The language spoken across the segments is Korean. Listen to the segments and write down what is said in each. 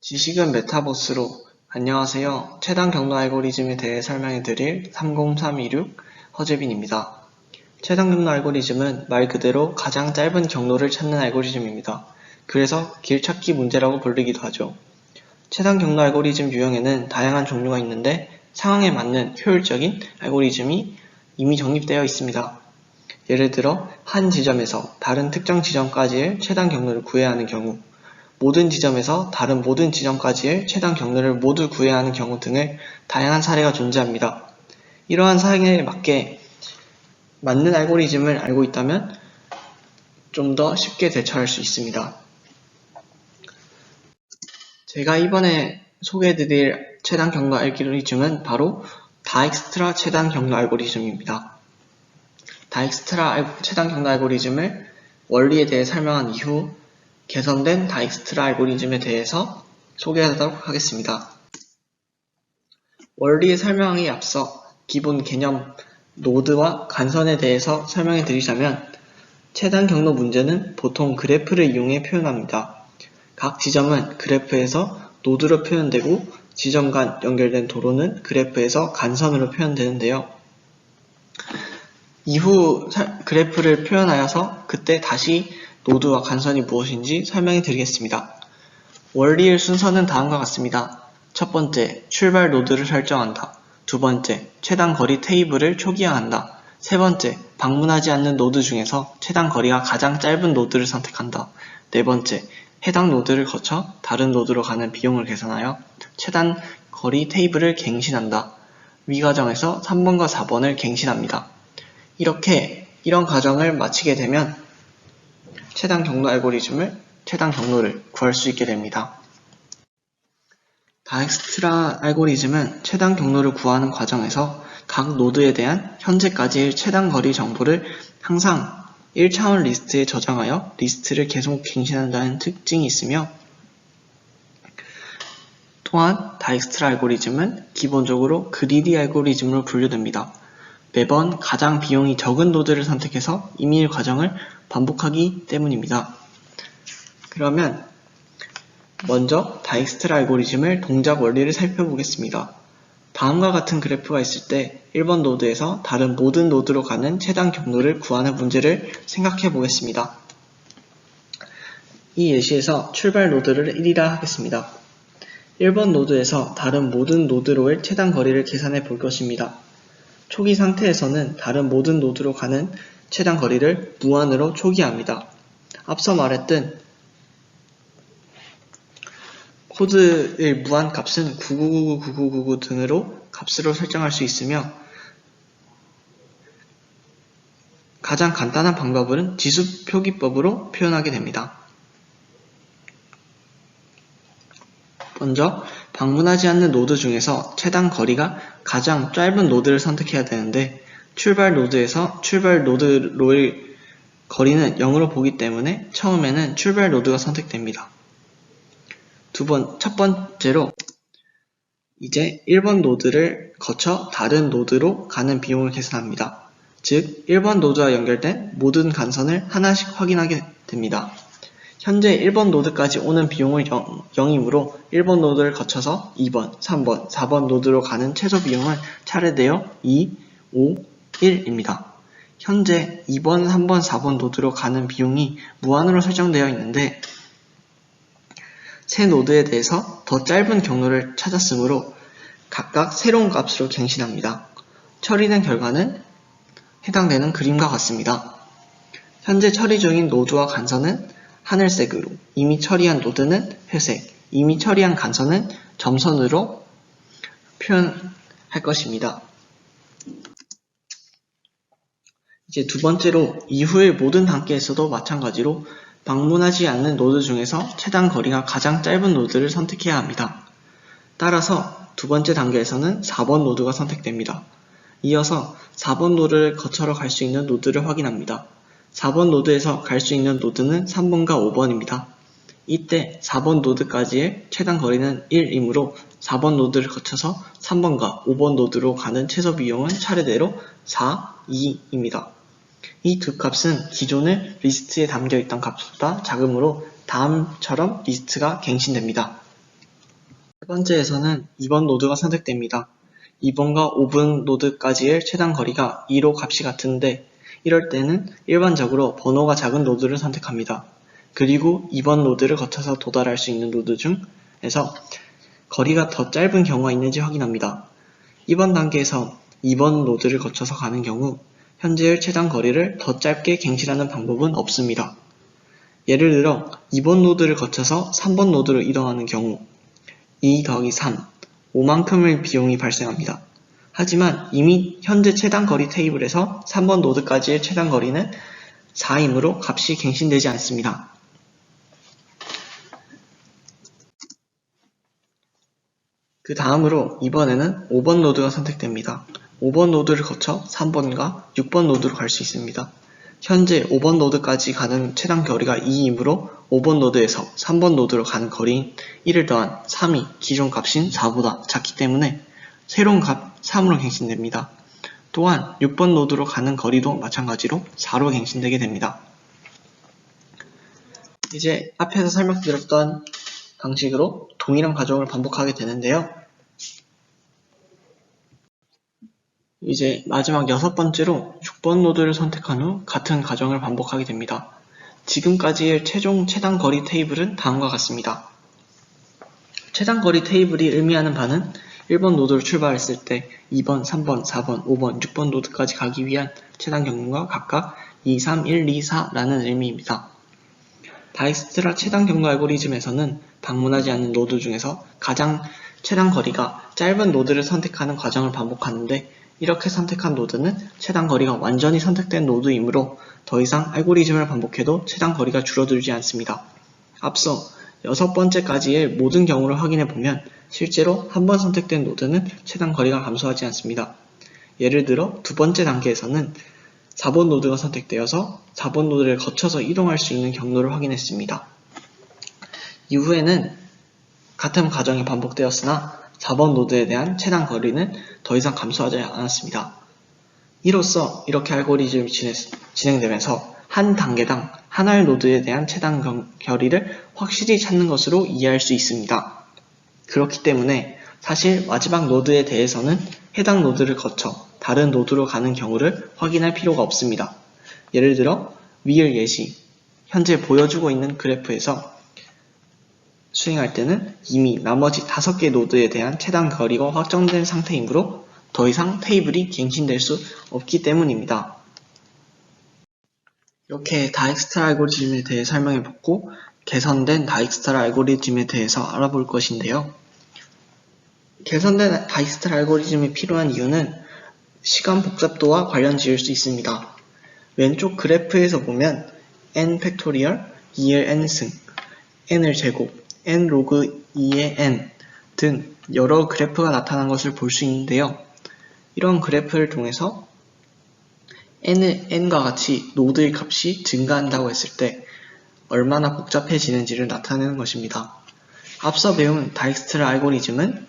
지식은 메타버스로. 안녕하세요. 최단 경로 알고리즘에 대해 설명해 드릴 30326 허재빈입니다. 최단 경로 알고리즘은 말 그대로 가장 짧은 경로를 찾는 알고리즘입니다. 그래서 길찾기 문제라고 부르기도 하죠. 최단 경로 알고리즘 유형에는 다양한 종류가 있는데 상황에 맞는 효율적인 알고리즘이 이미 정립되어 있습니다. 예를 들어 한 지점에서 다른 특정 지점까지의 최단 경로를 구해야 하는 경우, 모든 지점에서 다른 모든 지점까지의 최단 경로를 모두 구해야 하는 경우 등을 다양한 사례가 존재합니다. 이러한 사례에 맞게 맞는 알고리즘을 알고 있다면 좀 더 쉽게 대처할 수 있습니다. 제가 이번에 소개해드릴 최단 경로 알고리즘은 바로 다익스트라 최단 경로 알고리즘입니다. 다익스트라 최단 경로 알고리즘을 원리에 대해 설명한 이후 개선된 다익스트라 알고리즘에 대해서 소개하도록 하겠습니다. 원리에 설명에 앞서 기본 개념, 노드와 간선에 대해서 설명해 드리자면, 최단 경로 문제는 보통 그래프를 이용해 표현합니다. 각 지점은 그래프에서 노드로 표현되고 지점 간 연결된 도로는 그래프에서 간선으로 표현되는데요. 이후 그래프를 표현하여서 그때 다시 노드와 간선이 무엇인지 설명해 드리겠습니다. 원리의 순서는 다음과 같습니다. 첫 번째, 출발 노드를 설정한다. 두 번째, 최단 거리 테이블을 초기화한다. 세 번째, 방문하지 않는 노드 중에서 최단 거리가 가장 짧은 노드를 선택한다. 네 번째, 해당 노드를 거쳐 다른 노드로 가는 비용을 계산하여 최단 거리 테이블을 갱신한다. 위 과정에서 3번과 4번을 갱신합니다. 이런 과정을 마치게 되면 최단 경로를 구할 수 있게 됩니다. 다익스트라 알고리즘은 최단 경로를 구하는 과정에서 각 노드에 대한 현재까지의 최단 거리 정보를 항상 1차원 리스트에 저장하여 리스트를 계속 갱신한다는 특징이 있으며, 또한 다익스트라 알고리즘은 기본적으로 그리디 알고리즘으로 분류됩니다. 매번 가장 비용이 적은 노드를 선택해서 임의의 과정을 반복하기 때문입니다. 그러면 먼저 다익스트라 알고리즘을 동작 원리를 살펴보겠습니다. 다음과 같은 그래프가 있을 때 1번 노드에서 다른 모든 노드로 가는 최단 경로를 구하는 문제를 생각해 보겠습니다. 이 예시에서 출발 노드를 1이라 하겠습니다. 1번 노드에서 다른 모든 노드로의 최단 거리를 계산해 볼 것입니다. 초기 상태에서는 다른 모든 노드로 가는 최단 거리를 무한으로 초기화합니다. 앞서 말했던 코드의 무한 값은 999999 등으로 값으로 설정할 수 있으며, 가장 간단한 방법은 지수 표기법으로 표현하게 됩니다. 먼저 방문하지 않는 노드 중에서 최단 거리가 가장 짧은 노드를 선택해야 되는데, 출발 노드로의 거리는 0으로 보기 때문에 처음에는 출발 노드가 선택됩니다. 첫 번째로 이제 1번 노드를 거쳐 다른 노드로 가는 비용을 계산합니다. 즉 1번 노드와 연결된 모든 간선을 하나씩 확인하게 됩니다. 현재 1번 노드까지 오는 비용은 0이므로 1번 노드를 거쳐서 2번, 3번, 4번 노드로 가는 최소 비용은 차례되어 2, 5, 1입니다. 현재 2번, 3번, 4번 노드로 가는 비용이 무한으로 설정되어 있는데, 새 노드에 대해서 더 짧은 경로를 찾았으므로 각각 새로운 값으로 갱신합니다. 처리된 결과는 해당되는 그림과 같습니다. 현재 처리 중인 노드와 간선은 하늘색으로, 이미 처리한 노드는 회색, 이미 처리한 간선은 점선으로 표현할 것입니다. 이제 두 번째로 이후의 모든 단계에서도 마찬가지로 방문하지 않는 노드 중에서 최단 거리가 가장 짧은 노드를 선택해야 합니다. 따라서 두 번째 단계에서는 4번 노드가 선택됩니다. 이어서 4번 노드를 거쳐러 갈 수 있는 노드를 확인합니다. 4번 노드에서 갈 수 있는 노드는 3번과 5번입니다. 이때 4번 노드까지의 최단 거리는 1이므로 4번 노드를 거쳐서 3번과 5번 노드로 가는 최소 비용은 차례대로 4, 2입니다. 이 두 값은 기존의 리스트에 담겨있던 값보다 작으므로 다음처럼 리스트가 갱신됩니다. 세 번째에서는 2번 노드가 선택됩니다. 2번과 5번 노드까지의 최단 거리가 2로 값이 같은데 이럴 때는 일반적으로 번호가 작은 노드를 선택합니다. 그리고 2번 노드를 거쳐서 도달할 수 있는 노드 중에서 거리가 더 짧은 경우가 있는지 확인합니다. 이번 단계에서 2번 노드를 거쳐서 가는 경우 현재의 최단 거리를 더 짧게 갱신하는 방법은 없습니다. 예를 들어 2번 노드를 거쳐서 3번 노드로 이동하는 경우 2 더하기 3, 5만큼의 비용이 발생합니다. 하지만 이미 현재 최단 거리 테이블에서 3번 노드까지의 최단 거리는 4이므로 값이 갱신되지 않습니다. 그 다음으로 이번에는 5번 노드가 선택됩니다. 5번 노드를 거쳐 3번과 6번 노드로 갈 수 있습니다. 현재 5번 노드까지 가는 최단 거리가 2이므로 5번 노드에서 3번 노드로 가는 거리인 1을 더한 3이 기존 값인 4보다 작기 때문에 새로운 값 3으로 갱신됩니다. 또한 6번 노드로 가는 거리도 마찬가지로 4로 갱신되게 됩니다. 이제 앞에서 설명드렸던 방식으로 동일한 과정을 반복하게 되는데요. 이제 마지막 6번째로 6번 노드를 선택한 후 같은 과정을 반복하게 됩니다. 지금까지의 최종 최단 거리 테이블은 다음과 같습니다. 최단 거리 테이블이 의미하는 바는 1번 노드로 출발했을 때 2번, 3번, 4번, 5번, 6번 노드까지 가기 위한 최단 경로가 각각 2, 3, 1, 2, 4라는 의미입니다. 다익스트라 최단 경로 알고리즘에서는 방문하지 않는 노드 중에서 가장 최단 거리가 짧은 노드를 선택하는 과정을 반복하는데 이렇게 선택한 노드는 최단 거리가 완전히 선택된 노드이므로 더 이상 알고리즘을 반복해도 최단 거리가 줄어들지 않습니다. 앞서 6번째까지의 모든 경우를 확인해보면 실제로 한 번 선택된 노드는 최단 거리가 감소하지 않습니다. 예를 들어 두 번째 단계에서는 4번 노드가 선택되어서 4번 노드를 거쳐서 이동할 수 있는 경로를 확인했습니다. 이후에는 같은 과정이 반복되었으나 4번 노드에 대한 최단 거리는 더 이상 감소하지 않았습니다. 이로써 이렇게 알고리즘이 진행되면서 한 단계당 하나의 노드에 대한 최단 거리를 확실히 찾는 것으로 이해할 수 있습니다. 그렇기 때문에 사실 마지막 노드에 대해서는 해당 노드를 거쳐 다른 노드로 가는 경우를 확인할 필요가 없습니다. 예를 들어 위의 예시, 현재 보여주고 있는 그래프에서 수행할 때는 이미 나머지 5개 노드에 대한 최단 거리가 확정된 상태이므로 더 이상 테이블이 갱신될 수 없기 때문입니다. 이렇게 다익스트라 알고리즘에 대해 설명해봤고 개선된 다익스트라 알고리즘에 대해서 알아볼 것인데요. 개선된 다익스트라 알고리즘이 필요한 이유는 시간 복잡도와 관련 지을 수 있습니다. 왼쪽 그래프에서 보면 n 팩토리얼 2의 n승, n을 제곱, n 로그 2의 n 등 여러 그래프가 나타난 것을 볼 수 있는데요. 이런 그래프를 통해서 n과 같이 노드의 값이 증가한다고 했을 때 얼마나 복잡해지는지를 나타내는 것입니다. 앞서 배운 다익스트라 알고리즘은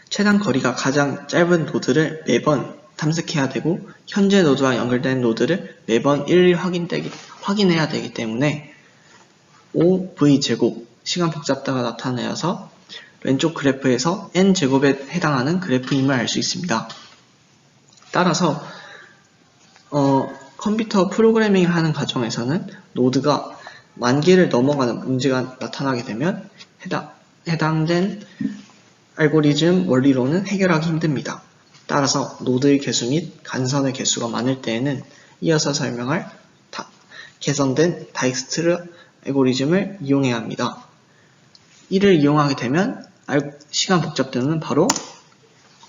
최단 거리가 가장 짧은 노드를 매번 탐색해야 되고 현재 노드와 연결된 노드를 매번 일일이 확인해야 되기 때문에 5v제곱 시간 복잡도가 나타내어서 왼쪽 그래프에서 n제곱에 해당하는 그래프임을 알 수 있습니다. 따라서 컴퓨터 프로그래밍을 하는 과정에서는 노드가 10,000개를 넘어가는 문제가 나타나게 되면 해당된 알고리즘 원리로는 해결하기 힘듭니다. 따라서 노드의 개수 및 간선의 개수가 많을 때에는 이어서 설명할 개선된 다익스트라 알고리즘을 이용해야 합니다. 이를 이용하게 되면 시간 복잡도는 바로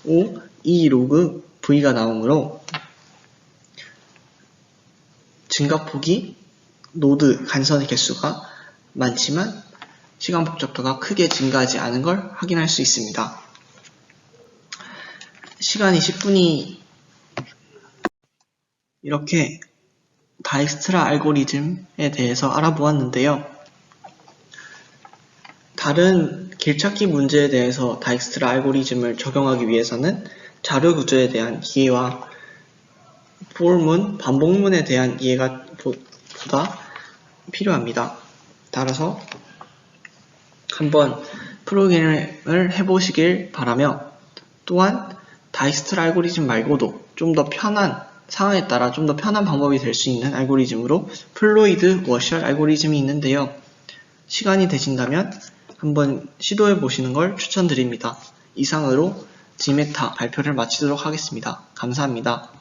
5, 2 로그 v가 나오므로 증가폭이 노드 간선의 개수가 많지만 시간 복잡도가 크게 증가하지 않은 걸 확인할 수 있습니다. 시간이 10분이 이렇게 다익스트라 알고리즘에 대해서 알아보았는데요. 다른 길찾기 문제에 대해서 다익스트라 알고리즘을 적용하기 위해서는 자료 구조에 대한 이해와 포문, 반복문에 대한 이해가 보다 필요합니다. 따라서 한번 프로그램을 해보시길 바라며, 또한 다이스트럴 알고리즘 말고도 좀 더 편한 상황에 따라 좀 더 편한 방법이 될 수 있는 알고리즘으로 플로이드 워셜 알고리즘이 있는데요. 시간이 되신다면 한번 시도해 보시는 걸 추천드립니다. 이상으로 G메타 발표를 마치도록 하겠습니다. 감사합니다.